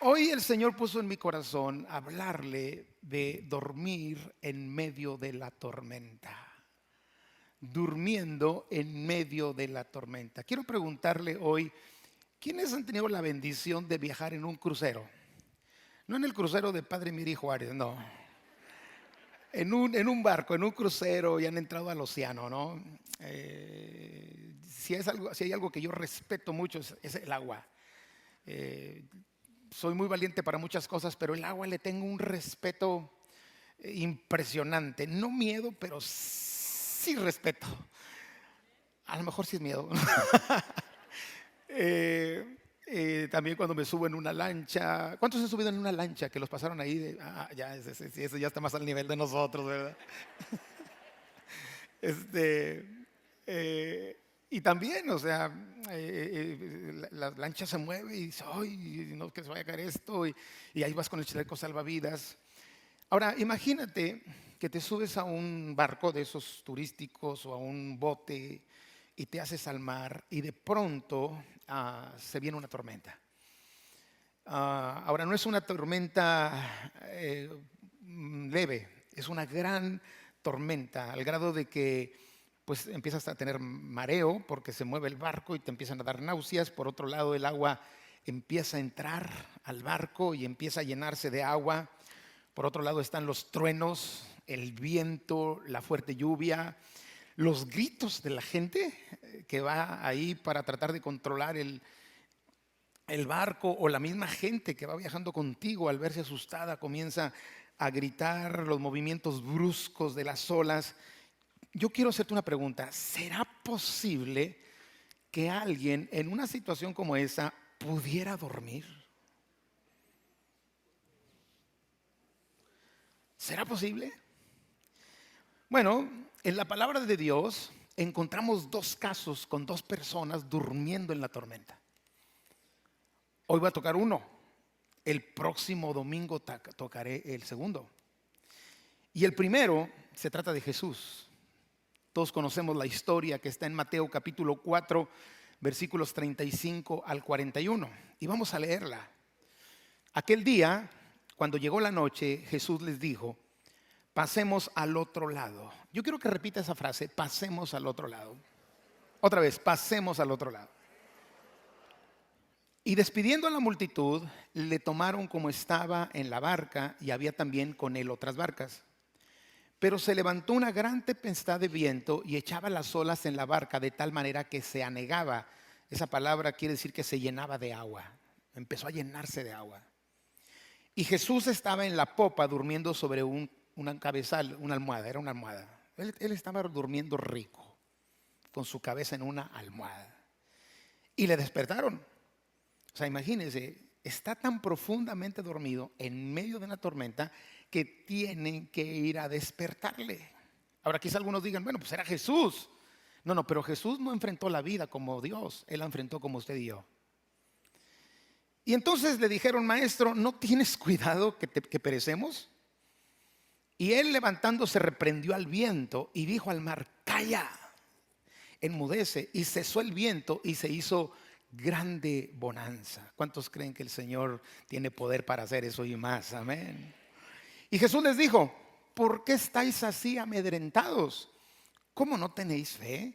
Hoy el Señor puso en mi corazón hablarle de dormir en medio de la tormenta. Durmiendo en medio de la tormenta. Quiero preguntarle hoy, ¿quiénes han tenido la bendición de viajar en un crucero? No en el crucero de Padre Miri Juárez, no. En un barco, en un crucero y han entrado al océano, ¿no? Si hay algo que yo respeto mucho es el agua. Eh, Soy muy valiente para muchas cosas, pero el agua le tengo un respeto impresionante. No miedo, pero sí respeto. A lo mejor sí es miedo. También cuando me subo en una lancha. ¿Cuántos se han subido en una lancha que los pasaron ahí? Ya, ese ya está más al nivel de nosotros, ¿verdad? Este, y también, o sea, la lancha se mueve y dice, ¡ay! No, que se vaya a caer esto. Y ahí vas con el chaleco salvavidas. Ahora, imagínate que te subes a un barco de esos turísticos o a un bote y te haces al mar y de pronto se viene una tormenta. Ahora, no es una tormenta leve, es una gran tormenta, al grado de que pues empiezas a tener mareo porque se mueve el barco y te empiezan a dar náuseas. Por otro lado, el agua empieza a entrar al barco y empieza a llenarse de agua. Por otro lado están los truenos, el viento, la fuerte lluvia, los gritos de la gente que va ahí para tratar de controlar el barco, o la misma gente que va viajando contigo al verse asustada comienza a gritar, los movimientos bruscos de las olas. Yo quiero hacerte una pregunta: ¿será posible que alguien en una situación como esa pudiera dormir? ¿Será posible? Bueno, en la palabra de Dios encontramos dos casos con dos personas durmiendo en la tormenta. Hoy voy a tocar uno, el próximo domingo tocaré el segundo. Y el primero se trata de Jesús. Todos conocemos la historia que está en Mateo capítulo 4, versículos 35 al 41. Y vamos a leerla. Aquel día, cuando llegó la noche, Jesús les dijo: pasemos al otro lado. Yo quiero que repita esa frase: pasemos al otro lado. Otra vez, pasemos al otro lado. Y despidiendo a la multitud, le tomaron como estaba en la barca, y había también con él otras barcas. Pero se levantó una gran tempestad de viento y echaba las olas en la barca de tal manera que se anegaba. Esa palabra quiere decir que se llenaba de agua. Empezó a llenarse de agua. Y Jesús estaba en la popa durmiendo sobre una cabezal, una almohada, era una almohada. Él estaba durmiendo rico, con su cabeza en una almohada. Y le despertaron. O sea, imagínense, está tan profundamente dormido en medio de una tormenta que tienen que ir a despertarle. Ahora quizá algunos digan, bueno, pues era Jesús. No, pero Jesús no enfrentó la vida como Dios, Él la enfrentó como usted y yo. Y entonces le dijeron: maestro, ¿no tienes cuidado que perecemos? Y él, levantándose, reprendió al viento y dijo al mar: calla, enmudece. Y cesó el viento y se hizo grande bonanza. ¿Cuántos creen que el Señor tiene poder para hacer eso y más? Amén. Y Jesús les dijo: ¿por qué estáis así amedrentados? ¿Cómo no tenéis fe?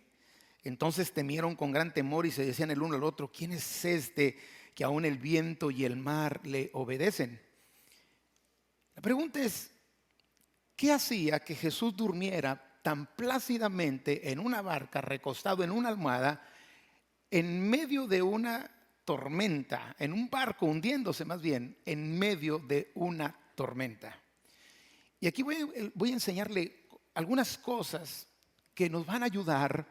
Entonces temieron con gran temor y se decían el uno al otro: ¿quién es este que aún el viento y el mar le obedecen? La pregunta es: ¿qué hacía que Jesús durmiera tan plácidamente en una barca, recostado en una almohada, en medio de una tormenta, en un barco hundiéndose más bien, en medio de una tormenta? Y aquí voy a enseñarle algunas cosas que nos van a ayudar,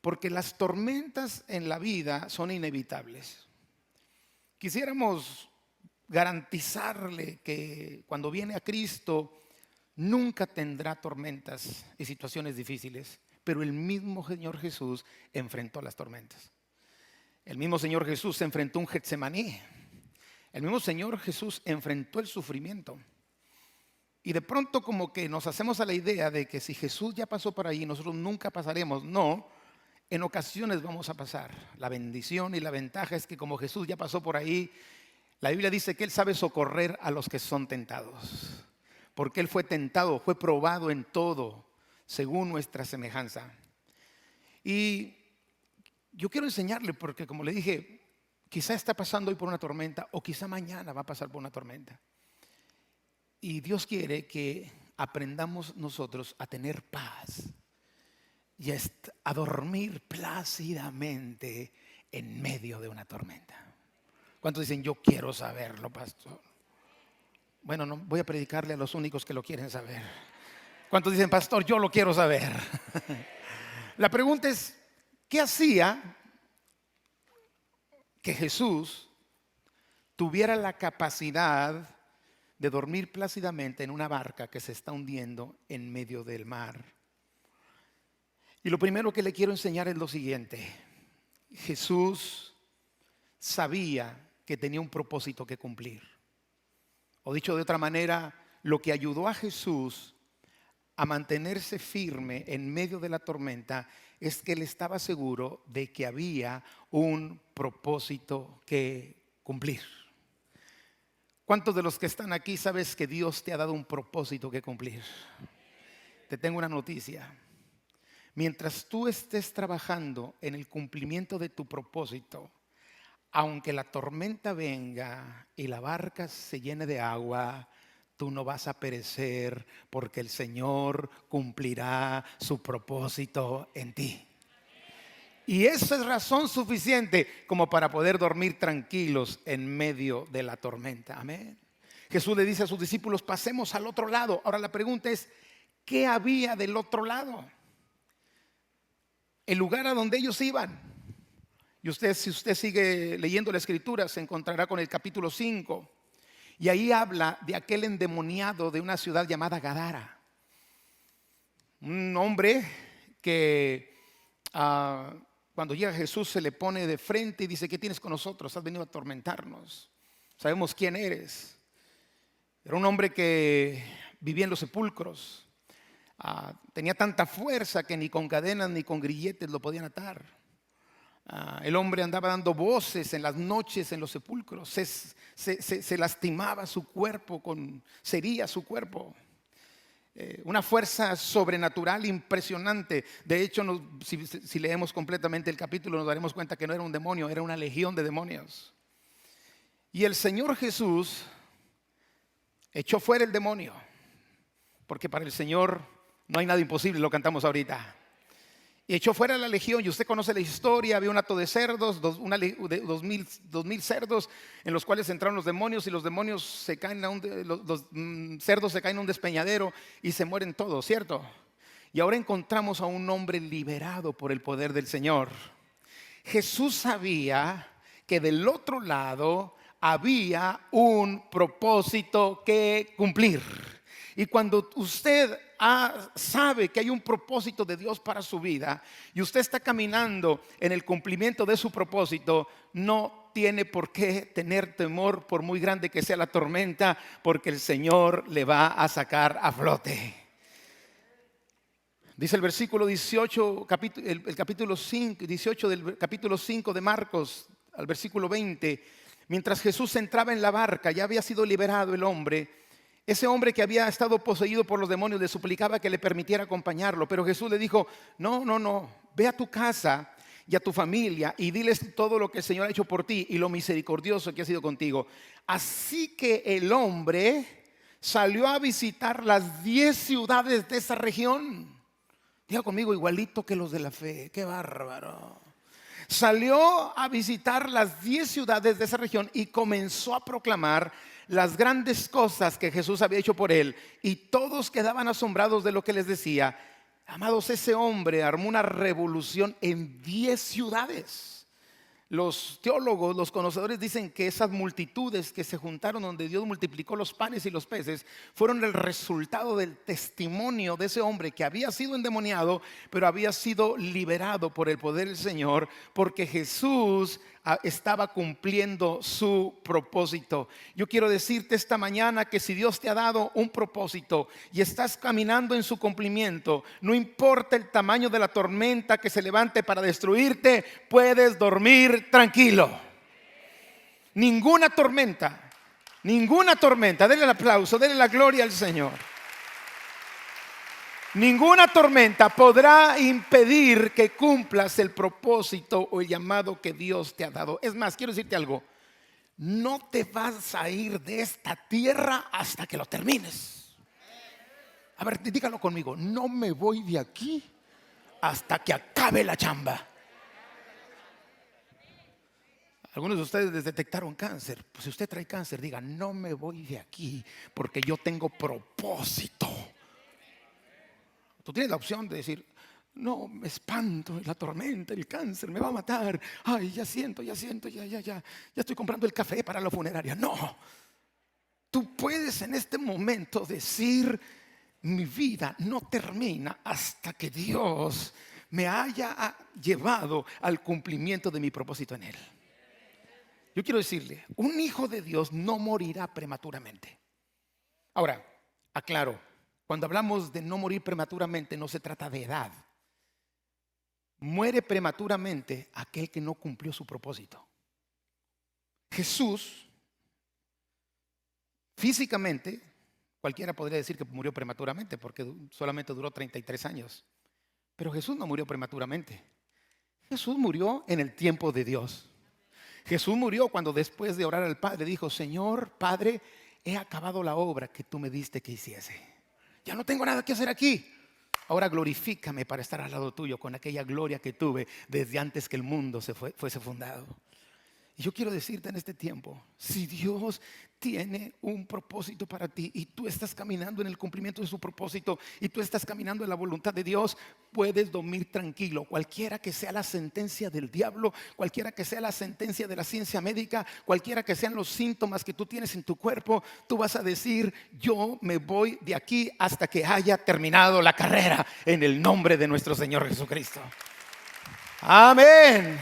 porque las tormentas en la vida son inevitables. Quisiéramos garantizarle que cuando viene a Cristo nunca tendrá tormentas y situaciones difíciles, pero el mismo Señor Jesús enfrentó las tormentas. El mismo Señor Jesús se enfrentó a un Getsemaní. El mismo Señor Jesús enfrentó el sufrimiento. Y de pronto como que nos hacemos a la idea de que si Jesús ya pasó por ahí, nosotros nunca pasaremos. No, en ocasiones vamos a pasar. La bendición y la ventaja es que como Jesús ya pasó por ahí, La Biblia dice que Él sabe socorrer a los que son tentados, porque Él fue tentado, fue probado en todo, según nuestra semejanza. Y yo quiero enseñarle, porque como le dije, quizá está pasando hoy por una tormenta, o quizá mañana va a pasar por una tormenta. Y Dios quiere que aprendamos nosotros a tener paz y a dormir plácidamente en medio de una tormenta. ¿Cuántos dicen, yo quiero saberlo, pastor? Bueno, no voy a predicarle a los únicos que lo quieren saber. ¿Cuántos dicen, pastor, yo lo quiero saber? La pregunta es, ¿qué hacía que Jesús tuviera la capacidad de dormir plácidamente en una barca que se está hundiendo en medio del mar? Y lo primero que le quiero enseñar es lo siguiente. Jesús sabía que tenía un propósito que cumplir. O dicho de otra manera, lo que ayudó a Jesús a mantenerse firme en medio de la tormenta es que él estaba seguro de que había un propósito que cumplir. ¿Cuántos de los que están aquí sabes que Dios te ha dado un propósito que cumplir? Te tengo una noticia. Mientras tú estés trabajando en el cumplimiento de tu propósito, aunque la tormenta venga y la barca se llene de agua, tú no vas a perecer, porque el Señor cumplirá su propósito en ti. Y eso es razón suficiente como para poder dormir tranquilos en medio de la tormenta. Amén. Jesús le dice a sus discípulos, pasemos al otro lado. Ahora la pregunta es, ¿qué había del otro lado? El lugar a donde ellos iban. Y si usted sigue leyendo la escritura, se encontrará con el capítulo 5. Y ahí habla de aquel endemoniado de una ciudad llamada Gadara. Un hombre que cuando llega Jesús se le pone de frente y dice, ¿qué tienes con nosotros? Has venido a atormentarnos. Sabemos quién eres. Era un hombre que vivía en los sepulcros. Tenía tanta fuerza que ni con cadenas ni con grilletes lo podían atar. El hombre andaba dando voces en las noches en los sepulcros. Se lastimaba su cuerpo, sería su cuerpo. Una fuerza sobrenatural impresionante. De hecho, si leemos completamente el capítulo, nos daremos cuenta que no era un demonio, era una legión de demonios. Y el Señor Jesús echó fuera el demonio, porque para el Señor no hay nada imposible, lo cantamos ahorita. Y echó fuera la legión, y usted conoce la historia. Había un hato de cerdos, 2000 cerdos, en los cuales entraron los demonios, y los demonios se caen los cerdos se caen a un despeñadero y se mueren todos, ¿cierto? Y ahora encontramos a un hombre liberado por el poder del Señor. Jesús sabía que del otro lado había un propósito que cumplir. Y cuando usted sabe que hay un propósito de Dios para su vida y usted está caminando en el cumplimiento de su propósito, no tiene por qué tener temor por muy grande que sea la tormenta, porque el Señor le va a sacar a flote. Dice el versículo 18, el capítulo 5, 18 del capítulo 5 de Marcos, al versículo 20. Mientras Jesús entraba en la barca, ya había sido liberado el hombre. Ese hombre que había estado poseído por los demonios le suplicaba que le permitiera acompañarlo. Pero Jesús le dijo, no, ve a tu casa y a tu familia y diles todo lo que el Señor ha hecho por ti y lo misericordioso que ha sido contigo. Así que el hombre salió a visitar las 10 ciudades de esa región. Diga conmigo, igualito que los de la fe, qué bárbaro. Salió a visitar las 10 ciudades de esa región y comenzó a proclamar las grandes cosas que Jesús había hecho por él. Y todos quedaban asombrados de lo que les decía. Amados, ese hombre armó una revolución en 10 ciudades. Los teólogos, los conocedores dicen que esas multitudes que se juntaron donde Dios multiplicó los panes y los peces fueron el resultado del testimonio de ese hombre que había sido endemoniado, pero había sido liberado por el poder del Señor, porque Jesús estaba cumpliendo su propósito. Yo quiero decirte esta mañana que si Dios te ha dado un propósito y estás caminando en su cumplimiento, no importa el tamaño de la tormenta que se levante para destruirte, puedes dormir tranquilo. ninguna tormenta, denle el aplauso, denle la gloria al Señor. Ninguna tormenta podrá impedir que cumplas el propósito o el llamado que Dios te ha dado. Es más, quiero decirte algo. No te vas a ir de esta tierra hasta que lo termines. A ver, dígalo conmigo. No me voy de aquí hasta que acabe la chamba. Algunos de ustedes detectaron cáncer. Pues si usted trae cáncer, diga, no me voy de aquí porque yo tengo propósito. Tú tienes la opción de decir, no, me espanto, la tormenta, el cáncer me va a matar. Ay, ya siento, ya estoy comprando el café para la funeraria. No, tú puedes en este momento decir, mi vida no termina hasta que Dios me haya llevado al cumplimiento de mi propósito en Él. Yo quiero decirle, un hijo de Dios no morirá prematuramente. Ahora, aclaro, cuando hablamos de no morir prematuramente no se trata de edad. Muere prematuramente aquel que no cumplió su propósito. Jesús, físicamente, cualquiera podría decir que murió prematuramente porque solamente duró 33 años. Pero Jesús no murió prematuramente. Jesús murió en el tiempo de Dios. Jesús murió cuando después de orar al Padre dijo, Señor, Padre, he acabado la obra que tú me diste que hiciese. Ya no tengo nada que hacer aquí. Ahora glorifícame para estar al lado tuyo con aquella gloria que tuve desde antes que el mundo fuese fundado. Y yo quiero decirte en este tiempo, si Dios tiene un propósito para ti y tú estás caminando en el cumplimiento de su propósito y tú estás caminando en la voluntad de Dios, puedes dormir tranquilo. Cualquiera que sea la sentencia del diablo, cualquiera que sea la sentencia de la ciencia médica, cualquiera que sean los síntomas que tú tienes en tu cuerpo, tú vas a decir, yo me voy de aquí hasta que haya terminado la carrera en el nombre de nuestro Señor Jesucristo. Amén.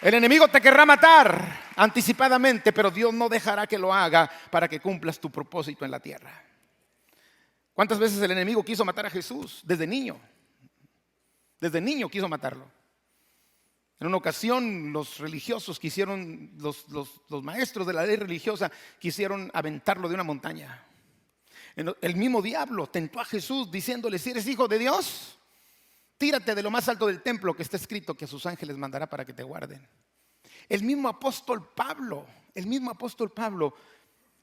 El enemigo te querrá matar anticipadamente, pero Dios no dejará que lo haga para que cumplas tu propósito en la tierra. ¿Cuántas veces el enemigo quiso matar a Jesús? Desde niño quiso matarlo. En una ocasión los religiosos quisieron, los maestros de la ley religiosa quisieron aventarlo de una montaña. El mismo diablo tentó a Jesús diciéndole, si eres hijo de Dios, tírate de lo más alto del templo, que está escrito que a sus ángeles mandará para que te guarden. El mismo apóstol Pablo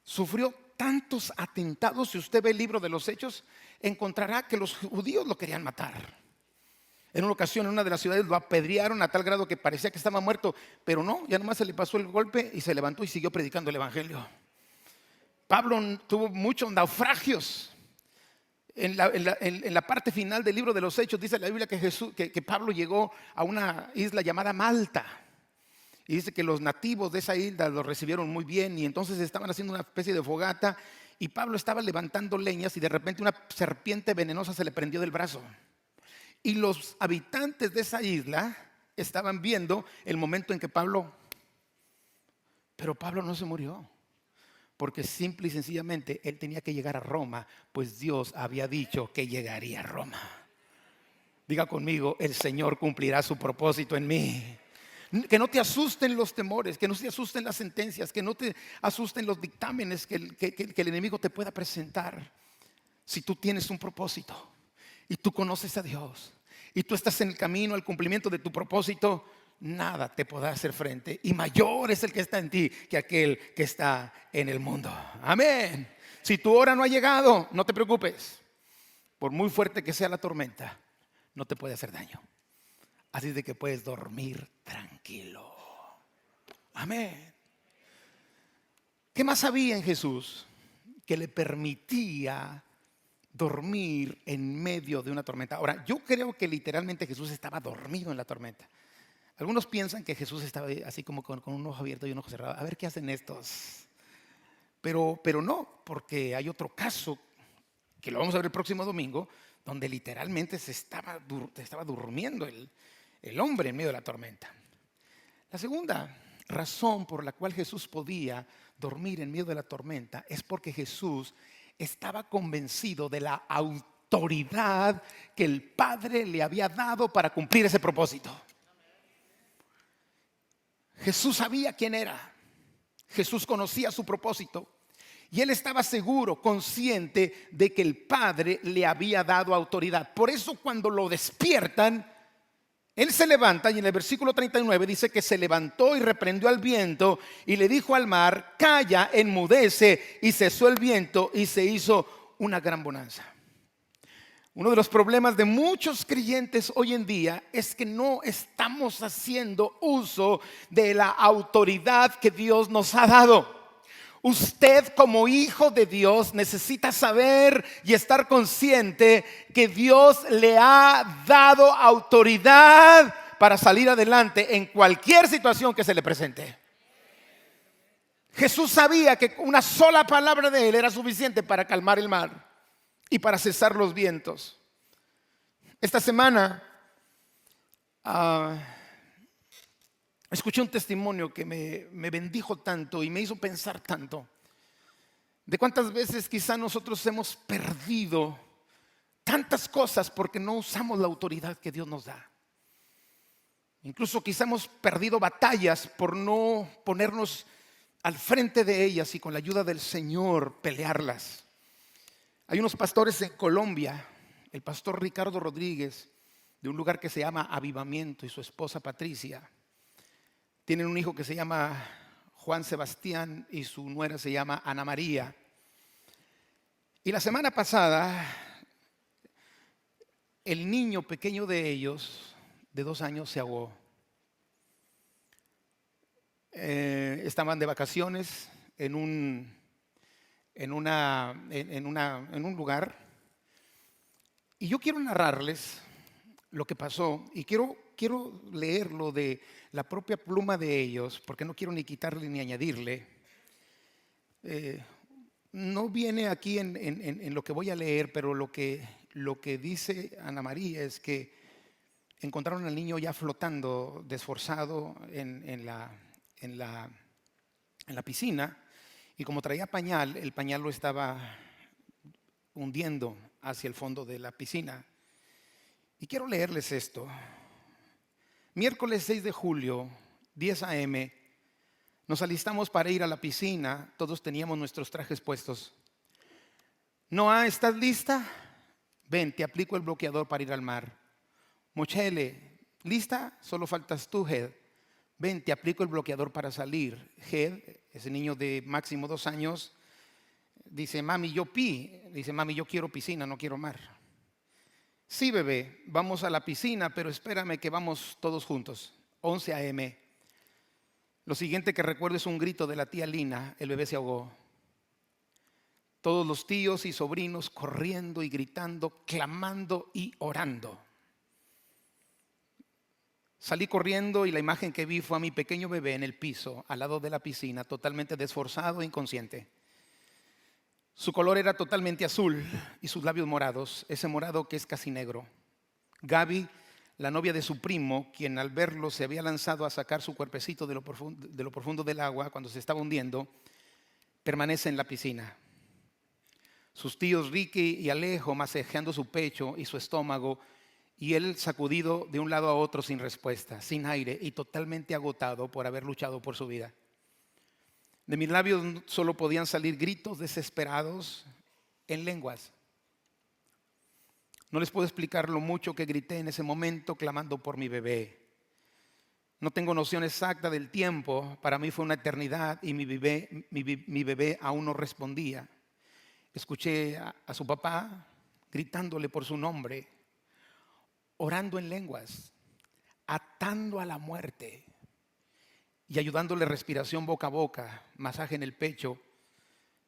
sufrió tantos atentados. Si usted ve el libro de los Hechos, encontrará que los judíos lo querían matar. En una ocasión, en una de las ciudades lo apedrearon a tal grado que parecía que estaba muerto, pero no, ya nomás se le pasó el golpe y se levantó y siguió predicando el evangelio. Pablo tuvo muchos naufragios. En la parte final del libro de los Hechos dice la Biblia que Pablo llegó a una isla llamada Malta y dice que los nativos de esa isla lo recibieron muy bien y entonces estaban haciendo una especie de fogata y Pablo estaba levantando leñas y de repente una serpiente venenosa se le prendió del brazo y los habitantes de esa isla estaban viendo el momento en que pero Pablo no se murió. Porque simple y sencillamente él tenía que llegar a Roma, pues Dios había dicho que llegaría a Roma. Diga conmigo, el Señor cumplirá su propósito en mí. Que no te asusten los temores, que no te asusten las sentencias, que no te asusten los dictámenes que el enemigo te pueda presentar. Si tú tienes un propósito y tú conoces a Dios y tú estás en el camino al cumplimiento de tu propósito, nada te podrá hacer frente y mayor es el que está en ti que aquel que está en el mundo. Amén. Si tu hora no ha llegado, no te preocupes. Por muy fuerte que sea la tormenta, no te puede hacer daño. Así de que puedes dormir tranquilo. Amén. ¿Qué más había en Jesús que le permitía dormir en medio de una tormenta? Ahora, yo creo que literalmente Jesús estaba dormido en la tormenta. Algunos piensan que Jesús estaba así como con un ojo abierto y un ojo cerrado. A ver qué hacen estos. Pero no, porque hay otro caso que lo vamos a ver el próximo domingo, donde literalmente se estaba durmiendo el hombre en medio de la tormenta. La segunda razón por la cual Jesús podía dormir en medio de la tormenta es porque Jesús estaba convencido de la autoridad que el Padre le había dado para cumplir ese propósito. Jesús sabía quién era. Jesús conocía su propósito. Y él estaba seguro, consciente de que el Padre le había dado autoridad. Por eso cuando lo despiertan, él se levanta y en el versículo 39 dice que se levantó y reprendió al viento y le dijo al mar: calla, enmudece, y cesó el viento y se hizo una gran bonanza. Uno de los problemas de muchos creyentes hoy en día es que no estamos haciendo uso de la autoridad que Dios nos ha dado. Usted como hijo de Dios necesita saber y estar consciente que Dios le ha dado autoridad para salir adelante en cualquier situación que se le presente. Jesús sabía que una sola palabra de él era suficiente para calmar el mar y para cesar los vientos. Esta semana escuché un testimonio que me bendijo tanto y me hizo pensar tanto de cuántas veces quizá nosotros hemos perdido tantas cosas porque no usamos la autoridad que Dios nos da. Incluso quizá hemos perdido batallas por no ponernos al frente de ellas y con la ayuda del Señor pelearlas. Hay unos pastores en Colombia, el pastor Ricardo Rodríguez, de un lugar que se llama Avivamiento, y su esposa Patricia. Tienen un hijo que se llama Juan Sebastián y su nuera se llama Ana María. Y la semana pasada, el niño pequeño de ellos, de 2 años, se ahogó. Estaban de vacaciones en un lugar. Y yo quiero narrarles lo que pasó y quiero leerlo de la propia pluma de ellos, porque no quiero ni quitarle ni añadirle. No viene aquí en lo que voy a leer, pero lo que dice Ana María es que encontraron al niño ya flotando, desforzado en la piscina, y como traía pañal, el pañal lo estaba hundiendo hacia el fondo de la piscina. Y quiero leerles esto. Miércoles 6 de julio, 10 a.m., nos alistamos para ir a la piscina. Todos teníamos nuestros trajes puestos. Noah, ¿estás lista? Ven, te aplico el bloqueador para ir al mar. Mochele, ¿lista? Solo faltas tú, Head. Ven, te aplico el bloqueador para salir. Head, ese niño de máximo 2 años, dice: mami, yo quiero piscina, no quiero mar. Sí, bebé, vamos a la piscina, pero espérame que vamos todos juntos. 11 a.m. Lo siguiente que recuerdo es un grito de la tía Lina: el bebé se ahogó. Todos los tíos y sobrinos corriendo y gritando, clamando y orando. Salí corriendo y la imagen que vi fue a mi pequeño bebé en el piso, al lado de la piscina, totalmente desforzado e inconsciente. Su color era totalmente azul y sus labios morados, ese morado que es casi negro. Gaby, la novia de su primo, quien al verlo se había lanzado a sacar su cuerpecito de lo profundo del agua cuando se estaba hundiendo, permanece en la piscina. Sus tíos Ricky y Alejo masajeando su pecho y su estómago, y él sacudido de un lado a otro sin respuesta, sin aire y totalmente agotado por haber luchado por su vida. De mis labios solo podían salir gritos desesperados en lenguas. No les puedo explicar lo mucho que grité en ese momento clamando por mi bebé. No tengo noción exacta del tiempo. Para mí fue una eternidad y mi bebé aún no respondía. Escuché a su papá gritándole por su nombre, orando en lenguas, atando a la muerte y ayudándole respiración boca a boca, masaje en el pecho.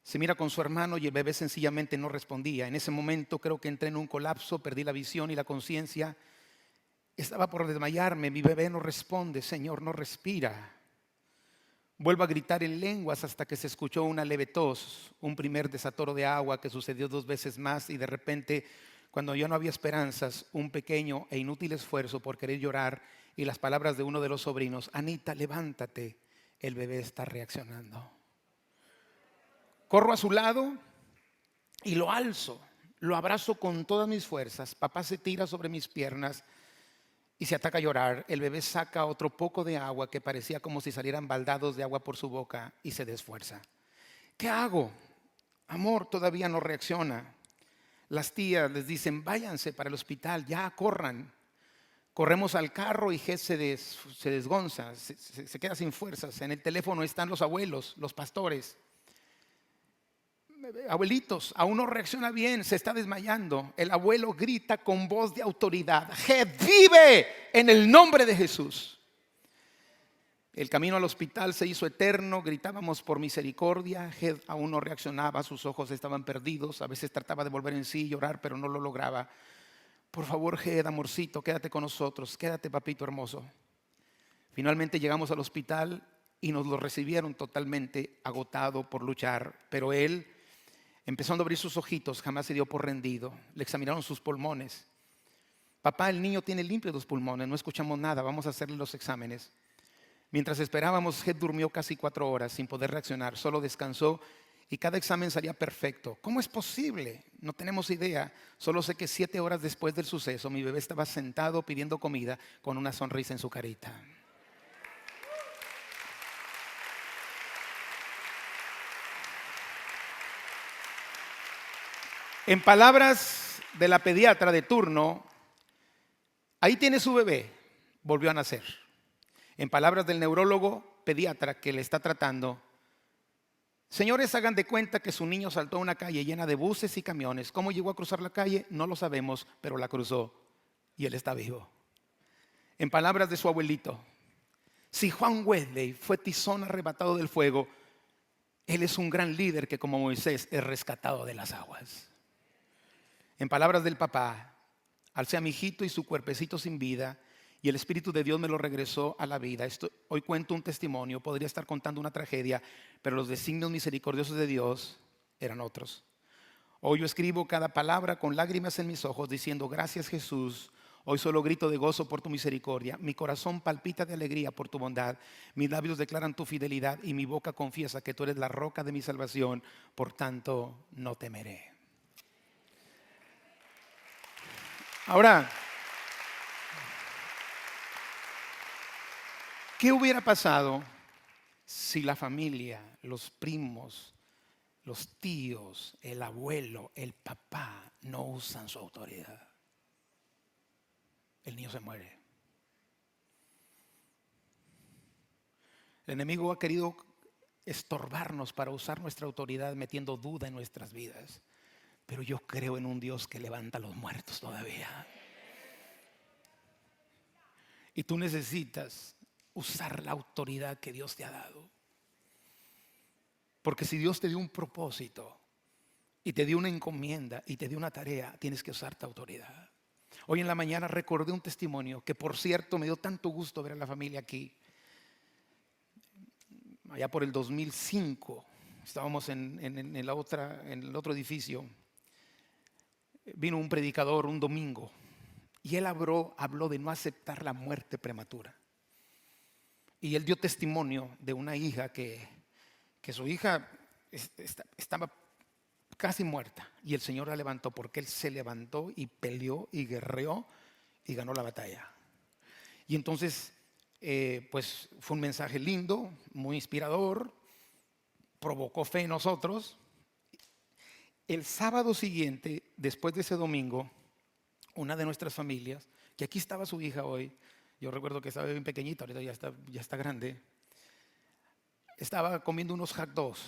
Se mira con su hermano y el bebé sencillamente no respondía. En ese momento creo que entré en un colapso, perdí la visión y la conciencia. Estaba por desmayarme. Mi bebé no responde, Señor, no respira. Vuelvo a gritar en lenguas hasta que se escuchó una leve tos, un primer desatoro de agua que sucedió 2 veces más, y de repente, cuando ya no había esperanzas, un pequeño e inútil esfuerzo por querer llorar y las palabras de uno de los sobrinos: Anita, levántate, el bebé está reaccionando. Corro a su lado y lo alzo, lo abrazo con todas mis fuerzas. Papá se tira sobre mis piernas y se ataca a llorar. El bebé saca otro poco de agua que parecía como si salieran baldados de agua por su boca y se desfuerza. ¿Qué hago? Amor todavía no reacciona. Las tías les dicen, váyanse para el hospital, ya corran. Corremos al carro y Jet se desgonza, se queda sin fuerzas. En el teléfono están los abuelos, los pastores. Abuelitos, aún no reacciona bien, se está desmayando. El abuelo grita con voz de autoridad, Jet vive en el nombre de Jesús. El camino al hospital se hizo eterno, gritábamos por misericordia. Jet aún no reaccionaba, sus ojos estaban perdidos. A veces trataba de volver en sí y llorar, pero no lo lograba. Por favor, Jet, amorcito, quédate con nosotros, quédate, papito hermoso. Finalmente llegamos al hospital y nos lo recibieron totalmente agotado por luchar, pero él, empezando a abrir sus ojitos, jamás se dio por rendido. Le examinaron sus pulmones. Papá, el niño tiene limpios los pulmones, no escuchamos nada, vamos a hacerle los exámenes. Mientras esperábamos, Jet durmió casi 4 horas sin poder reaccionar, solo descansó y cada examen salía perfecto. ¿Cómo es posible? No tenemos idea. Solo sé que 7 horas después del suceso, mi bebé estaba sentado pidiendo comida con una sonrisa en su carita. En palabras de la pediatra de turno, ahí tiene su bebé, volvió a nacer. En palabras del neurólogo pediatra que le está tratando, señores, hagan de cuenta que su niño saltó a una calle llena de buses y camiones. ¿Cómo llegó a cruzar la calle? No lo sabemos, pero la cruzó y él está vivo. En palabras de su abuelito, si Juan Wesley fue tizón arrebatado del fuego, él es un gran líder que como Moisés es rescatado de las aguas. En palabras del papá, alcé a mi hijito y su cuerpecito sin vida y el Espíritu de Dios me lo regresó a la vida. Hoy cuento un testimonio, podría estar contando una tragedia, pero los designios misericordiosos de Dios eran otros. Hoy yo escribo cada palabra con lágrimas en mis ojos diciendo, gracias Jesús. Hoy solo grito de gozo por tu misericordia. Mi corazón palpita de alegría por tu bondad. Mis labios declaran tu fidelidad y mi boca confiesa que tú eres la roca de mi salvación. Por tanto, no temeré. Ahora, ¿qué hubiera pasado si la familia, los primos, los tíos, el abuelo, el papá no usan su autoridad? El niño se muere. El enemigo ha querido estorbarnos para usar nuestra autoridad metiendo duda en nuestras vidas. Pero yo creo en un Dios que levanta a los muertos todavía. Y tú necesitas usar la autoridad que Dios te ha dado. Porque si Dios te dio un propósito y te dio una encomienda y te dio una tarea, tienes que usar tu autoridad. Hoy en la mañana recordé un testimonio que, por cierto, me dio tanto gusto ver a la familia aquí. Allá por el 2005, estábamos en el otro edificio. Vino un predicador un domingo y él habló de no aceptar la muerte prematura. Y él dio testimonio de una hija que su hija estaba casi muerta y el Señor la levantó porque él se levantó y peleó y guerreó y ganó la batalla. Y entonces pues fue un mensaje lindo, muy inspirador, provocó fe en nosotros. El sábado siguiente, después de ese domingo, una de nuestras familias, que aquí estaba su hija hoy, yo recuerdo que estaba bien pequeñita, ahorita ya está grande, estaba comiendo unos hot dogs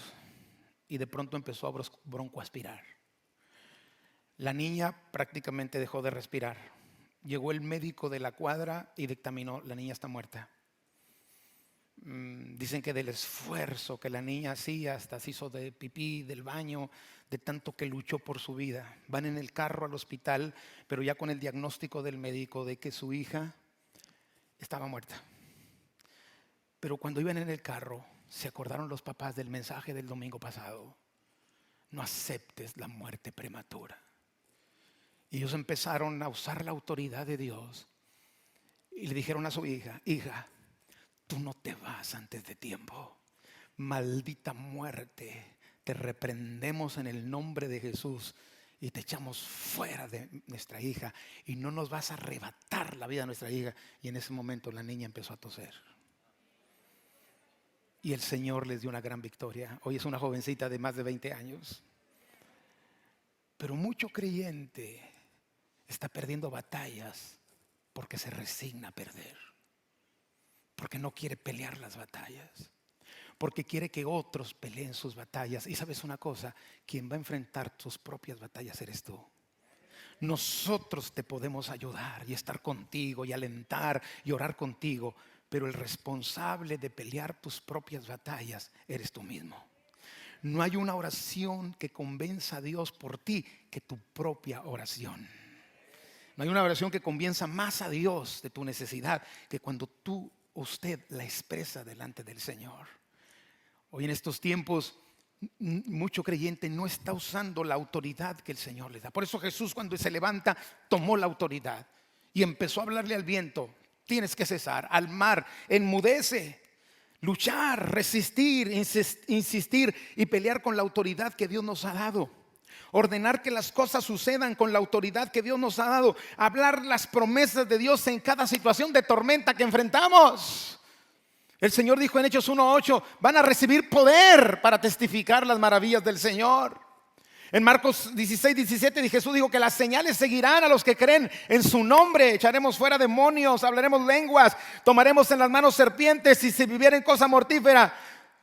y de pronto empezó a broncoaspirar. La niña prácticamente dejó de respirar. Llegó el médico de la cuadra y dictaminó, la niña está muerta. Dicen que del esfuerzo que la niña hacía, hasta se hizo de pipí, del baño, de tanto que luchó por su vida. Van en el carro al hospital, pero ya con el diagnóstico del médico de que su hija estaba muerta. Pero cuando iban en el carro, se acordaron los papás del mensaje del domingo pasado. No aceptes la muerte prematura. Y ellos empezaron a usar la autoridad de Dios y le dijeron a su hija, hija, tú no te vas antes de tiempo. Maldita muerte, te reprendemos en el nombre de Jesús y te echamos fuera de nuestra hija y no nos vas a arrebatar la vida de nuestra hija. Y en ese momento la niña empezó a toser. Y el Señor les dio una gran victoria. Hoy es una jovencita de más de 20 años. Pero mucho creyente está perdiendo batallas porque se resigna a perder, porque no quiere pelear las batallas, porque quiere que otros peleen sus batallas. Y sabes una cosa, quien va a enfrentar tus propias batallas eres tú. Nosotros te podemos ayudar y estar contigo y alentar y orar contigo, pero el responsable de pelear tus propias batallas eres tú mismo. No hay una oración que convenza a Dios por ti que tu propia oración. No hay una oración que convenza más a Dios de tu necesidad que cuando usted la expresa delante del Señor. Hoy en estos tiempos mucho creyente no está usando la autoridad que el Señor le da. Por eso Jesús, cuando se levanta, tomó la autoridad y empezó a hablarle al viento: tienes que cesar. Al mar: enmudece. Luchar, resistir, insistir y pelear con la autoridad que Dios nos ha dado. Ordenar que las cosas sucedan con la autoridad que Dios nos ha dado. Hablar las promesas de Dios en cada situación de tormenta que enfrentamos. El Señor dijo en Hechos 1:8: van a recibir poder para testificar las maravillas del Señor. En Marcos 16:17 Jesús dijo que las señales seguirán a los que creen en su nombre. Echaremos fuera demonios, hablaremos lenguas, tomaremos en las manos serpientes, y si vivieren cosa mortífera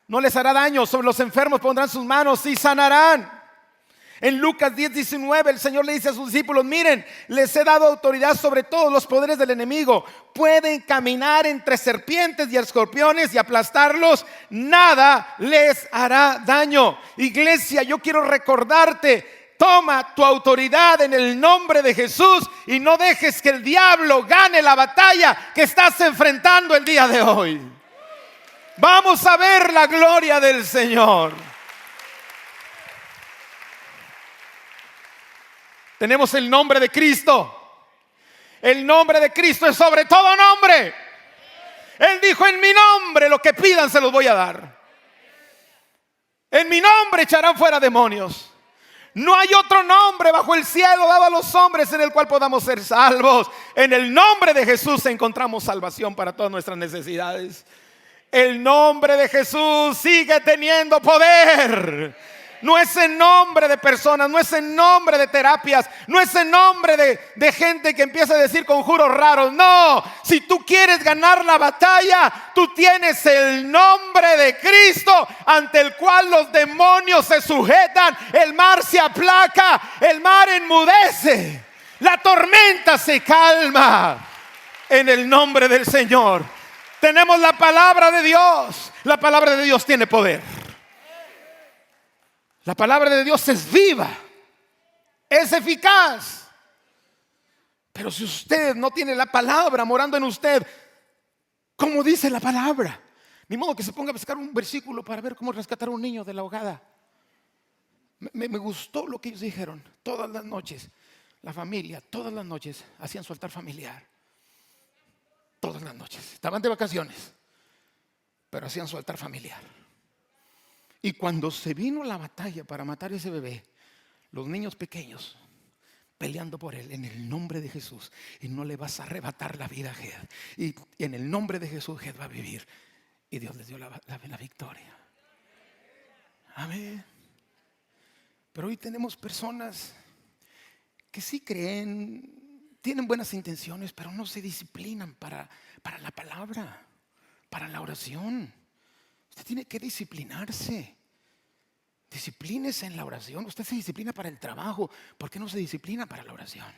no les hará daño. Sobre los enfermos pondrán sus manos y sanarán. En Lucas 10:19 el Señor le dice a sus discípulos: miren, les he dado autoridad sobre todos los poderes del enemigo. Pueden caminar entre serpientes y escorpiones y aplastarlos. Nada les hará daño. Iglesia, yo quiero recordarte: toma tu autoridad en el nombre de Jesús y no dejes que el diablo gane la batalla que estás enfrentando el día de hoy. Vamos a ver la gloria del Señor. Tenemos el nombre de Cristo. El nombre de Cristo es sobre todo nombre. Él dijo: en mi nombre lo que pidan se los voy a dar. En mi nombre echarán fuera demonios. No hay otro nombre bajo el cielo dado a los hombres en el cual podamos ser salvos. En el nombre de Jesús encontramos salvación para todas nuestras necesidades. El nombre de Jesús sigue teniendo poder. No es en nombre de personas, no es en nombre de terapias, no es en nombre de gente que empieza a decir conjuros raros. No, si tú quieres ganar la batalla, tú tienes el nombre de Cristo, ante el cual los demonios se sujetan, el mar se aplaca, el mar enmudece, la tormenta se calma. En el nombre del Señor tenemos la palabra de Dios. La palabra de Dios tiene poder. La palabra de Dios es viva, es eficaz. Pero si usted no tiene la palabra morando en usted, ¿cómo dice la palabra? Ni modo que se ponga a buscar un versículo para ver cómo rescatar a un niño de la ahogada. Me gustó lo que ellos dijeron. Todas las noches, la familia, todas las noches hacían su altar familiar. Todas las noches. Estaban de vacaciones, pero hacían su altar familiar. Y cuando se vino la batalla para matar a ese bebé, los niños pequeños peleando por él, en el nombre de Jesús: y no le vas a arrebatar la vida a Ged, y en el nombre de Jesús Ged va a vivir. Y Dios les dio la victoria. Amén. Pero hoy tenemos personas que sí creen, tienen buenas intenciones, pero no se disciplinan para la palabra, para la oración. Usted tiene que disciplinarse. Disciplínese en la oración. Usted se disciplina para el trabajo, ¿por qué no se disciplina para la oración?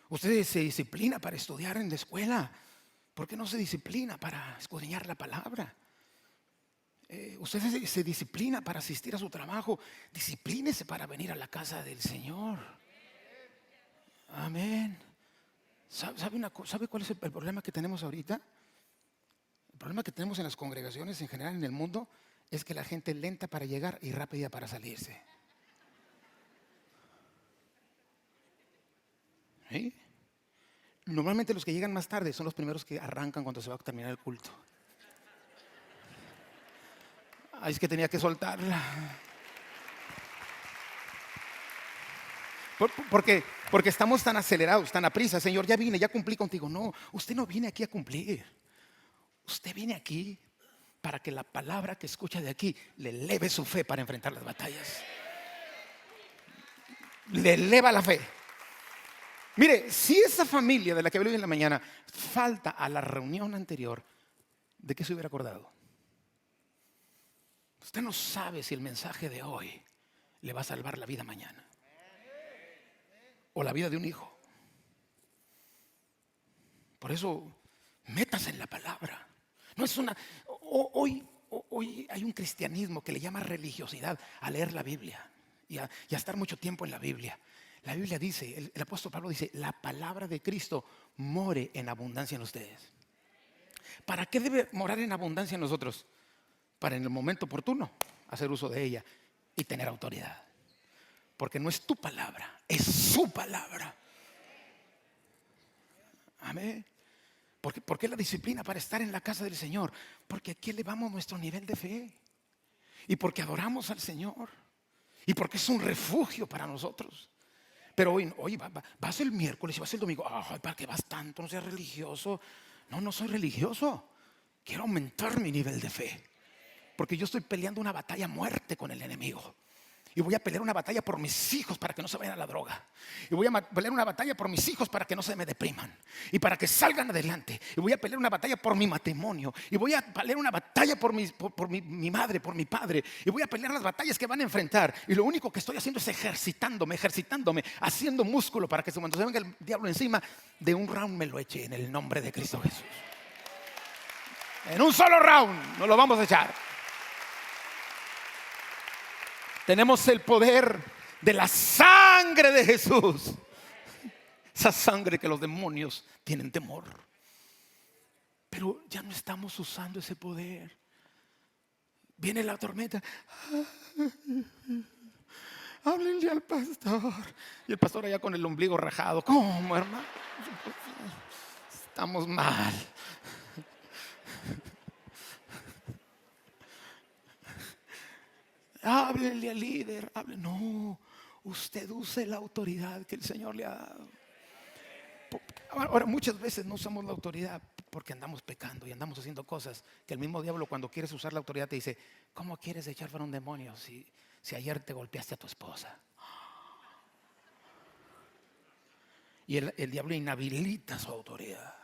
Usted se disciplina para estudiar en la escuela, ¿por qué no se disciplina para escudriñar la palabra? Usted se disciplina para asistir a su trabajo, disciplínese para venir a la casa del Señor. Amén. ¿Sabe cuál es el problema que tenemos ahorita? El problema que tenemos en las congregaciones en general en el mundo es que la gente es lenta para llegar y rápida para salirse. ¿Sí? Normalmente los que llegan más tarde son los primeros que arrancan cuando se va a terminar el culto. Ahí es que tenía que soltarla. Porque estamos tan acelerados, tan a prisa. Señor, ya vine, ya cumplí contigo. No, usted no viene aquí a cumplir. Usted viene aquí para que la palabra que escucha de aquí le eleve su fe para enfrentar las batallas. Le eleva la fe. Mire, si esa familia de la que hablé hoy en la mañana falta a la reunión anterior, ¿de qué se hubiera acordado? Usted no sabe si el mensaje de hoy le va a salvar la vida mañana o la vida de un hijo. Por eso, métase en la palabra. No es una. Hoy hay un cristianismo que le llama religiosidad a leer la Biblia y a estar mucho tiempo en la Biblia. La Biblia dice, el apóstol Pablo dice, la palabra de Cristo more en abundancia en ustedes. ¿Para qué debe morar en abundancia en nosotros? Para en el momento oportuno hacer uso de ella y tener autoridad. Porque no es tu palabra, es su palabra. Amén. ¿Por qué la disciplina para estar en la casa del Señor? Porque aquí elevamos nuestro nivel de fe. Y porque adoramos al Señor. Y porque es un refugio para nosotros. Pero hoy vas el miércoles y vas el domingo. Ay, ¿para qué vas tanto? No seas religioso. No soy religioso. Quiero aumentar mi nivel de fe. Porque yo estoy peleando una batalla a muerte con el enemigo. Y voy a pelear una batalla por mis hijos para que no se vayan a la droga. Y voy a pelear una batalla por mis hijos para que no se me depriman. Y para que salgan adelante. Y voy a pelear una batalla por mi matrimonio. Y voy a pelear una batalla por mi madre, por mi padre. Y voy a pelear las batallas que van a enfrentar. Y lo único que estoy haciendo es ejercitándome, haciendo músculo para que cuando se venga el diablo encima, de un round me lo eche en el nombre de Cristo Jesús. En un solo round nos lo vamos a echar. Tenemos el poder de la sangre de Jesús. Esa sangre que los demonios tienen temor. Pero ya no estamos usando ese poder. Viene la tormenta. Háblenle al pastor. Y el pastor allá con el ombligo rajado. ¿Cómo, hermano? Estamos mal. Háblenle al líder. No, usted use la autoridad que el Señor le ha dado. Ahora, muchas veces no usamos la autoridad porque andamos pecando y andamos haciendo cosas que el mismo diablo, cuando quieres usar la autoridad, te dice: ¿cómo quieres echar fuera un demonio si ayer te golpeaste a tu esposa? Y el diablo inhabilita su autoridad.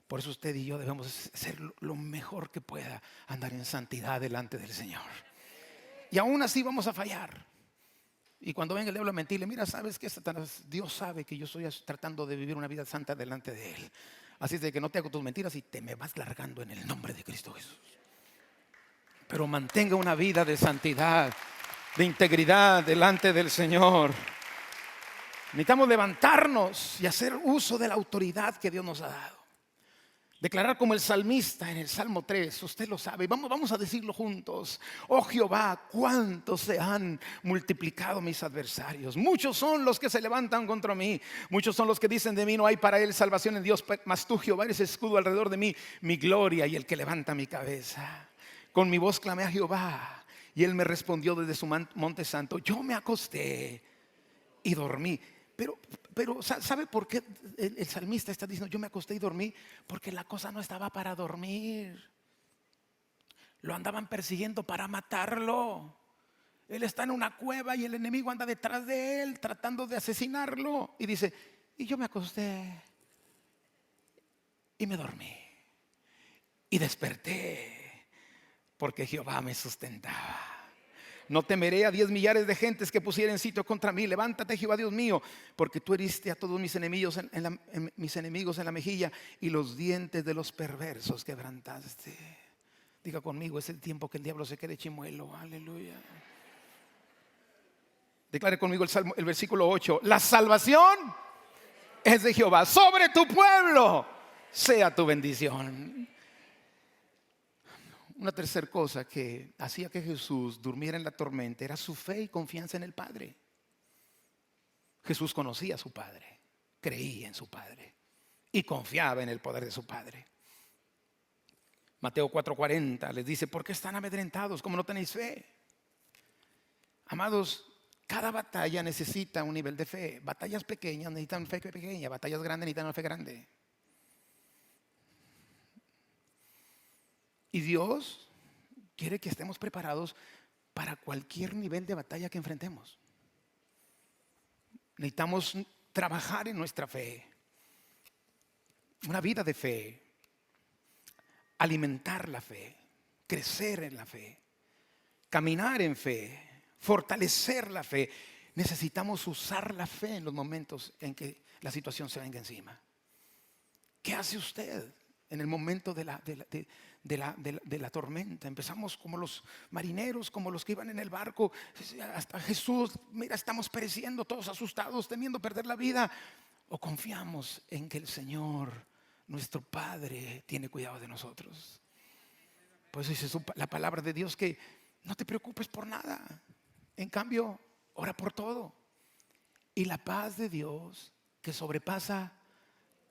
Por eso usted y yo debemos ser lo mejor que pueda, andar en santidad delante del Señor. Y aún así vamos a fallar. Y cuando venga el diablo a mentirle: mira, ¿sabes qué, Satanás? Dios sabe que yo estoy tratando de vivir una vida santa delante de Él. Así es de que no te hago tus mentiras y te me vas largando en el nombre de Cristo Jesús. Pero mantenga una vida de santidad, de integridad delante del Señor. Necesitamos levantarnos y hacer uso de la autoridad que Dios nos ha dado. Declarar como el salmista en el Salmo 3, usted lo sabe, vamos a decirlo juntos: oh Jehová, cuántos se han multiplicado mis adversarios. Muchos son los que se levantan contra mí. Muchos son los que dicen de mí: no hay para él salvación en Dios. Mas tú, Jehová, eres escudo alrededor de mí, mi gloria y el que levanta mi cabeza. Con mi voz clamé a Jehová y él me respondió desde su monte santo. Yo me acosté y dormí. Pero ¿sabe por qué el salmista está diciendo yo me acosté y dormí? Porque la cosa no estaba para dormir. Lo andaban persiguiendo para matarlo. Él está en una cueva y el enemigo anda detrás de él tratando de asesinarlo. Y dice: y yo me acosté y me dormí y desperté porque Jehová me sustentaba. No temeré a 10 millares de gentes que pusieren sitio contra mí. Levántate, Jehová Dios mío, porque tú heriste a todos mis enemigos mis enemigos en la mejilla, y los dientes de los perversos quebrantaste. Diga conmigo: es el tiempo que el diablo se quede chimuelo. Aleluya. Declare conmigo el versículo 8: la salvación es de Jehová, sobre tu pueblo sea tu bendición. Una tercera cosa que hacía que Jesús durmiera en la tormenta era su fe y confianza en el Padre. Jesús conocía a su Padre, creía en su Padre y confiaba en el poder de su Padre. Mateo 4:40 les dice: ¿por qué están amedrentados? ¿Cómo no tenéis fe? Amados, Cada batalla necesita un nivel de fe. Batallas pequeñas necesitan fe pequeña, batallas grandes necesitan una fe grande. Y Dios quiere que estemos preparados para cualquier nivel de batalla que enfrentemos. Necesitamos trabajar en nuestra fe, una vida de fe, alimentar la fe, crecer en la fe, caminar en fe, fortalecer la fe. Necesitamos usar la fe en los momentos en que la situación se venga encima. ¿Qué hace usted en el momento de la tormenta? Empezamos como los marineros, como los que iban en el barco. Hasta Jesús, mira, estamos pereciendo, todos asustados, temiendo perder la vida. ¿O confiamos en que el Señor, nuestro Padre, tiene cuidado de nosotros? Pues dice la palabra de Dios que no te preocupes por nada. En cambio, ora por todo. Y la paz de Dios, que sobrepasa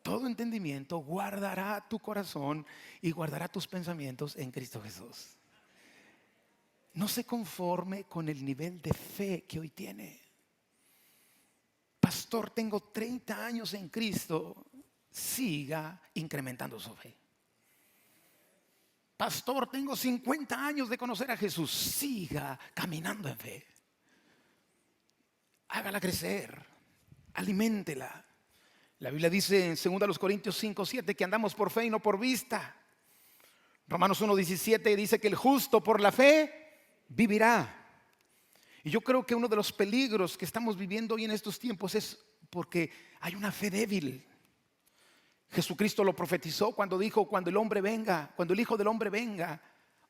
todo entendimiento, guardará tu corazón y guardará tus pensamientos en Cristo Jesús. No se conforme con el nivel de fe que hoy tiene. Pastor, tengo 30 años en Cristo. Siga incrementando su fe. Pastor, tengo 50 años de conocer a Jesús. Siga caminando en fe. Hágala crecer. Aliméntela. La Biblia dice en 2 Corintios 5:7 que andamos por fe y no por vista. Romanos 1:17 dice que el justo por la fe vivirá. Y yo creo que uno de los peligros que estamos viviendo hoy en estos tiempos es porque hay una fe débil. Jesucristo lo profetizó cuando dijo: cuando el hombre venga, cuando el Hijo del Hombre venga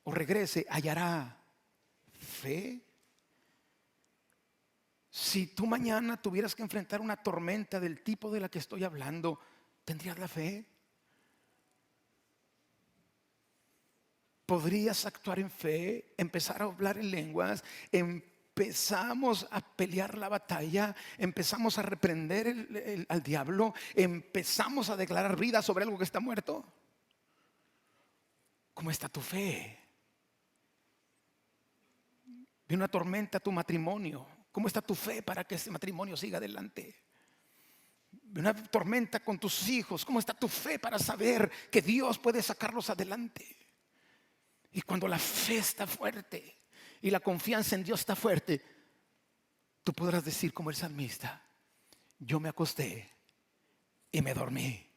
o regrese, hallará fe. Si tú mañana tuvieras que enfrentar una tormenta del tipo de la que estoy hablando, ¿tendrías la fe? ¿Podrías actuar en fe? ¿Empezar a hablar en lenguas? Empezamos a pelear la batalla, empezamos a reprender al diablo, empezamos a declarar vida sobre algo que está muerto. ¿Cómo está tu fe? Viene una tormenta a tu matrimonio. ¿Cómo está tu fe para que ese matrimonio siga adelante? Una tormenta con tus hijos. ¿Cómo está tu fe para saber que Dios puede sacarlos adelante? Y cuando la fe está fuerte y la confianza en Dios está fuerte, tú podrás decir como el salmista: yo me acosté y me dormí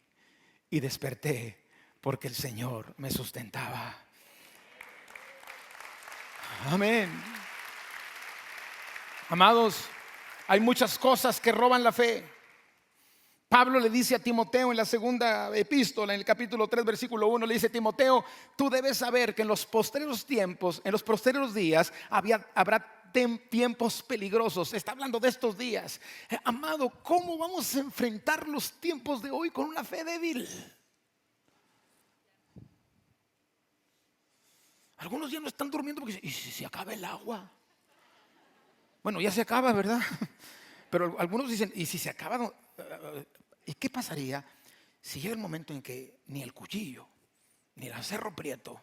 y desperté porque el Señor me sustentaba. Amén. Amados, hay muchas cosas que roban la fe. Pablo le dice a Timoteo en la segunda epístola, en el capítulo 3, versículo 1, le dice: Timoteo, tú debes saber que en los postreros tiempos, en los postreros días, habrá tiempos peligrosos. Está hablando de estos días. Amado, ¿cómo vamos a enfrentar los tiempos de hoy con una fe débil? Algunos ya no están durmiendo porque dicen: ¿y si se acaba el agua? Bueno, ya se acaba, ¿verdad? Pero algunos dicen: ¿y si se acaba? ¿Y qué pasaría si llega el momento en que ni el cuchillo, ni el aserro prieto,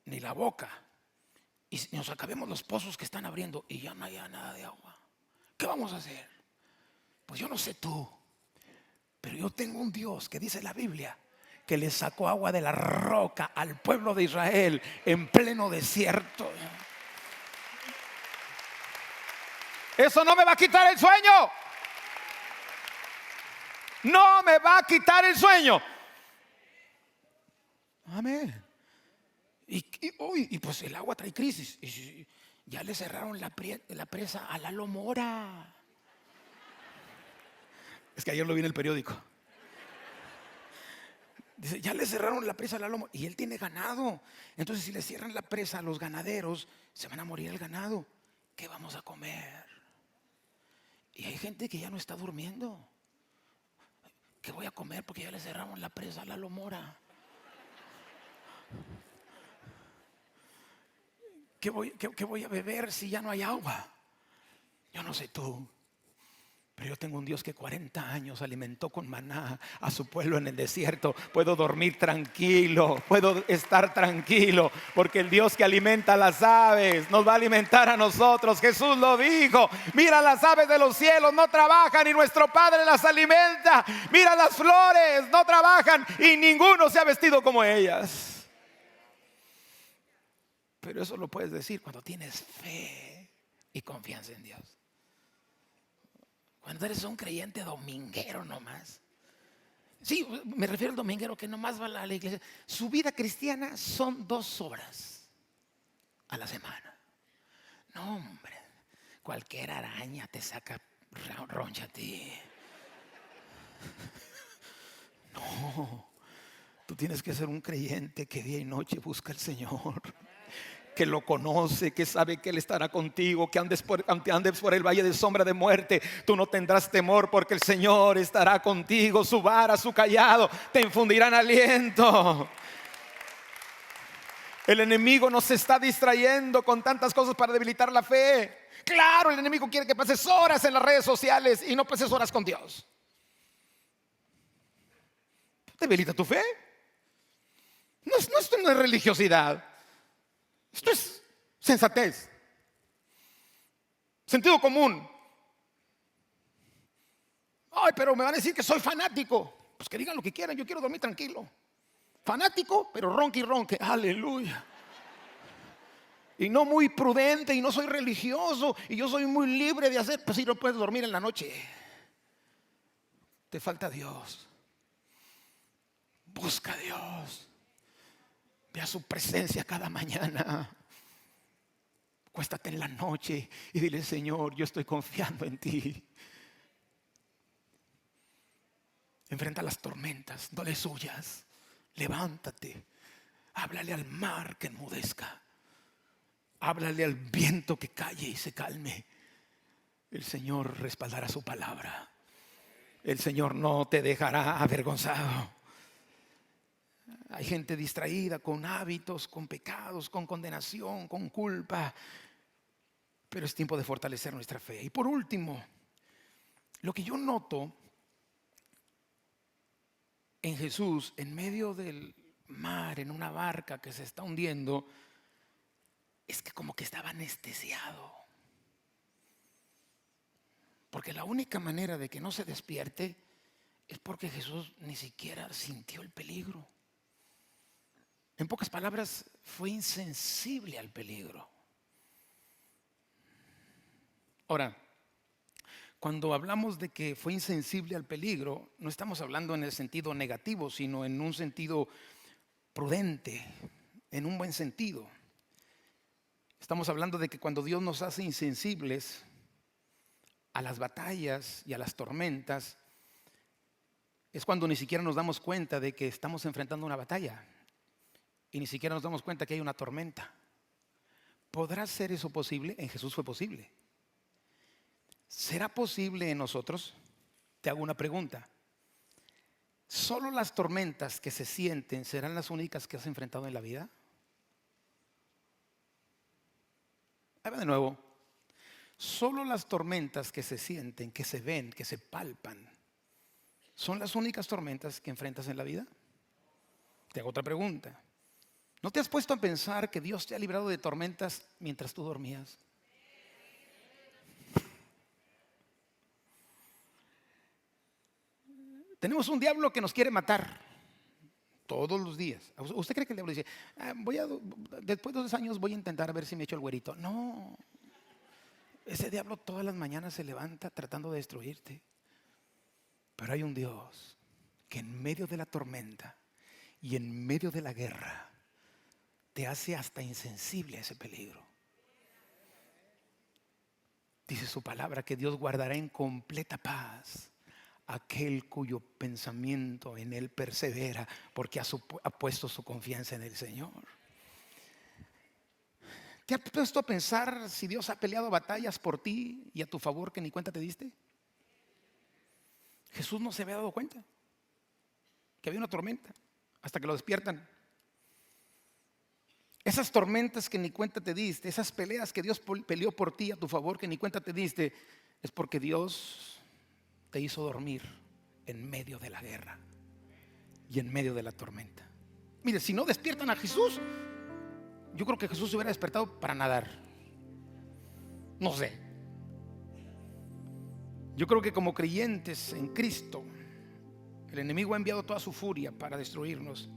ni la boca, y nos acabemos los pozos que están abriendo y ya no haya nada de agua? ¿Qué vamos a hacer? Pues yo no sé tú, pero yo tengo un Dios que dice la Biblia que le sacó agua de la roca al pueblo de Israel en pleno desierto. Eso no me va a quitar el sueño. No me va a quitar el sueño. Amén. Y pues el agua trae crisis. Y ya le cerraron la presa a Lalo Mora. Es que ayer lo vi en el periódico. Dice: ya le cerraron la presa a Lalo Mora. Y él tiene ganado. Entonces, si le cierran la presa a los ganaderos, se van a morir el ganado. ¿Qué vamos a comer? Y hay gente que ya no está durmiendo. ¿Qué voy a comer? Porque ya le cerraron la presa a Lalo Mora. ¿Qué voy a beber si ya no hay agua? Yo no sé tú, Pero yo tengo un Dios que 40 años alimentó con maná a su pueblo en el desierto. Puedo dormir tranquilo, puedo estar tranquilo, porque el Dios que alimenta a las aves nos va a alimentar a nosotros. Jesús lo dijo: mira, las aves de los cielos no trabajan y nuestro Padre las alimenta. Mira, las flores no trabajan y ninguno se ha vestido como ellas. Pero eso lo puedes decir cuando tienes fe y confianza en Dios. Cuando eres un creyente dominguero nomás. Sí, me refiero al dominguero que nomás va a la iglesia. Su vida cristiana son 2 horas a la semana. No, hombre, cualquier araña te saca roncha a ti. No, tú tienes que ser un creyente que día y noche busca al Señor, que lo conoce, que sabe que Él estará contigo, que aunque andes por el valle de sombra de muerte, tú no tendrás temor, porque el Señor estará contigo. Su vara, su cayado te infundirán aliento. El enemigo nos está distrayendo con tantas cosas para debilitar la fe. Claro, el enemigo quiere que pases horas en las redes sociales y no pases horas con Dios. ¿Debilita tu fe? Esto no es religiosidad. Esto es sensatez, sentido común. Ay, pero me van a decir que soy fanático. Pues que digan lo que quieran, yo quiero dormir tranquilo. Fanático, pero ronque y ronque. Aleluya. Y no muy prudente, y no soy religioso, y yo soy muy libre de hacer. Pues si no puedes dormir en la noche, te falta Dios. Busca a Dios. Ve a su presencia cada mañana. Acuéstate en la noche y dile: Señor, yo estoy confiando en ti. Enfrenta las tormentas, no les huyas. Levántate. Háblale al mar que enmudezca. Háblale al viento que calle y se calme. El Señor respaldará su palabra. El Señor no te dejará avergonzado. Hay gente distraída con hábitos, con pecados, con condenación, con culpa. Pero es tiempo de fortalecer nuestra fe. Y por último, lo que yo noto en Jesús, en medio del mar, en una barca que se está hundiendo, es que como que estaba anestesiado. Porque la única manera de que no se despierte es porque Jesús ni siquiera sintió el peligro. En pocas palabras, fue insensible al peligro. Ahora, cuando hablamos de que fue insensible al peligro, no estamos hablando en el sentido negativo, sino en un sentido prudente, en un buen sentido. Estamos hablando de que cuando Dios nos hace insensibles a las batallas y a las tormentas, es cuando ni siquiera nos damos cuenta de que estamos enfrentando una batalla y ni siquiera nos damos cuenta que hay una tormenta. ¿Podrá ser eso posible? En Jesús fue posible. ¿Será posible en nosotros? Te hago una pregunta. ¿Solo las tormentas que se sienten serán las únicas que has enfrentado en la vida? Ahí va de nuevo. ¿Solo las tormentas que se sienten, que se ven, que se palpan, son las únicas tormentas que enfrentas en la vida? Te hago otra pregunta. ¿No te has puesto a pensar que Dios te ha librado de tormentas mientras tú dormías? Tenemos un diablo que nos quiere matar todos los días. ¿Usted cree que el diablo dice: después de 2 años voy a intentar a ver si me echo el güerito? No. Ese diablo todas las mañanas se levanta tratando de destruirte. Pero hay un Dios que en medio de la tormenta y en medio de la guerra te hace hasta insensible a ese peligro. Dice su palabra que Dios guardará en completa paz aquel cuyo pensamiento en Él persevera, porque ha puesto su confianza en el Señor. ¿Te has puesto a pensar si Dios ha peleado batallas por ti y a tu favor que ni cuenta te diste? Jesús no se había dado cuenta que había una tormenta hasta que lo despiertan. Esas tormentas que ni cuenta te diste, esas peleas que Dios peleó por ti a tu favor que ni cuenta te diste, es porque Dios te hizo dormir en medio de la guerra y en medio de la tormenta. Mire, si no despiertan a Jesús, yo creo que Jesús se hubiera despertado para nadar. No sé. Yo creo que como creyentes en Cristo, el enemigo ha enviado toda su furia para destruirnos.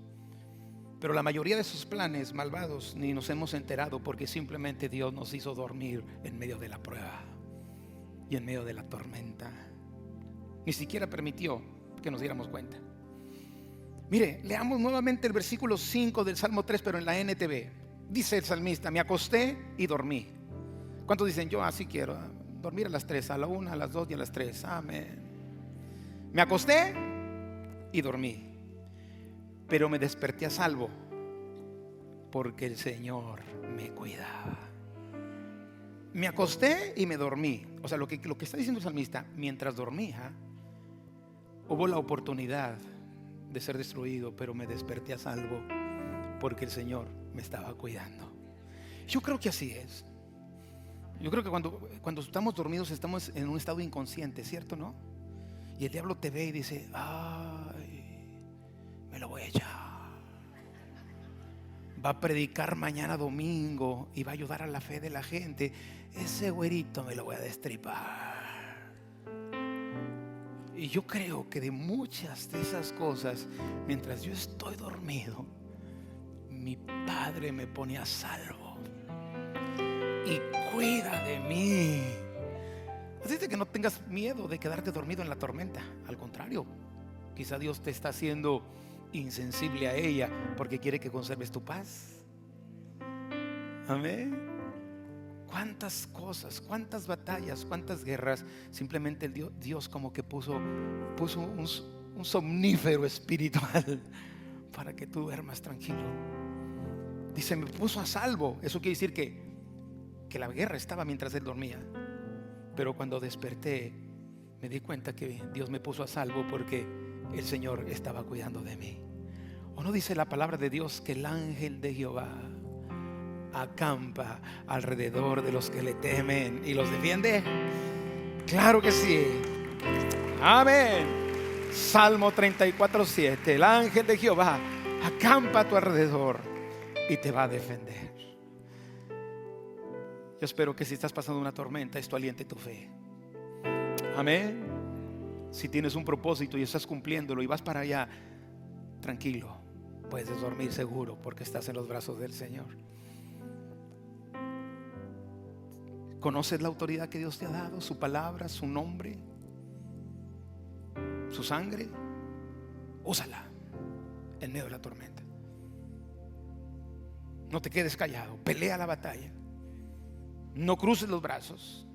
Pero la mayoría de sus planes malvados ni nos hemos enterado, porque simplemente Dios nos hizo dormir en medio de la prueba y en medio de la tormenta. Ni siquiera permitió que nos diéramos cuenta. Mire, leamos nuevamente el versículo 5 del Salmo 3, pero en la NTV. Dice el salmista: me acosté y dormí. ¿Cuántos dicen yo así quiero? Dormir a las 3, a la 1, a las 2 y a las 3. Amén. Me acosté y dormí, pero me desperté a salvo, porque el Señor me cuidaba. Me acosté y me dormí. O sea, lo que está diciendo el salmista: mientras dormía, hubo la oportunidad de ser destruido, pero me desperté a salvo, porque el Señor me estaba cuidando. Yo creo que así es. Yo creo que cuando estamos dormidos estamos en un estado inconsciente, ¿cierto, no? Y el diablo te ve y dice: ay, me lo voy a echar. Va a predicar mañana domingo y va a ayudar a la fe de la gente. Ese güerito me lo voy a destripar. Y yo creo que de muchas de esas cosas, mientras yo estoy dormido, mi Padre me pone a salvo y cuida de mí. Así que no tengas miedo de quedarte dormido en la tormenta. Al contrario, quizá Dios te está haciendo insensible a ella porque quiere que conserves tu paz. Amén. Cuántas cosas, cuántas batallas, cuántas guerras. Simplemente Dios como que puso un somnífero espiritual para que tú duermas tranquilo. Dice: me puso a salvo. Eso quiere decir que la guerra estaba mientras él dormía. Pero cuando desperté, me di cuenta que Dios me puso a salvo porque el Señor estaba cuidando de mí. ¿O no dice la palabra de Dios que el ángel de Jehová acampa alrededor de los que le temen y los defiende? Claro que sí. Amén. Salmo 34:7. El ángel de Jehová acampa a tu alrededor y te va a defender. Yo espero que si estás pasando una tormenta, esto aliente tu fe. Amén. Si tienes un propósito y estás cumpliéndolo y vas para allá, tranquilo, puedes dormir seguro porque estás en los brazos del Señor. ¿Conoces la autoridad que Dios te ha dado? Su palabra, su nombre, su sangre. Úsala en medio de la tormenta. No te quedes callado, pelea la batalla. No cruces los brazos,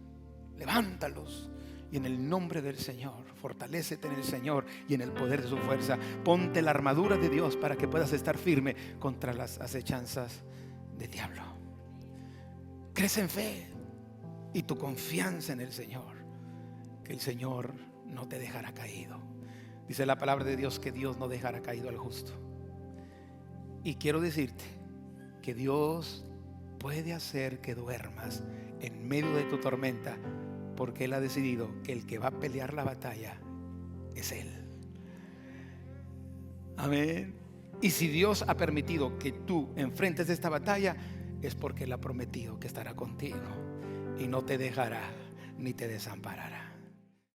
levántalos y en el nombre del Señor, fortalécete en el Señor y en el poder de su fuerza. Ponte la armadura de Dios para que puedas estar firme contra las acechanzas del diablo. Crece en fe y tu confianza en el Señor, que el Señor no te dejará caído. Dice la palabra de Dios que Dios no dejará caído al justo. Y quiero decirte que Dios puede hacer que duermas en medio de tu tormenta, porque Él ha decidido que el que va a pelear la batalla es Él. Amén. Y si Dios ha permitido que tú enfrentes esta batalla, es porque Él ha prometido que estará contigo y no te dejará ni te desamparará.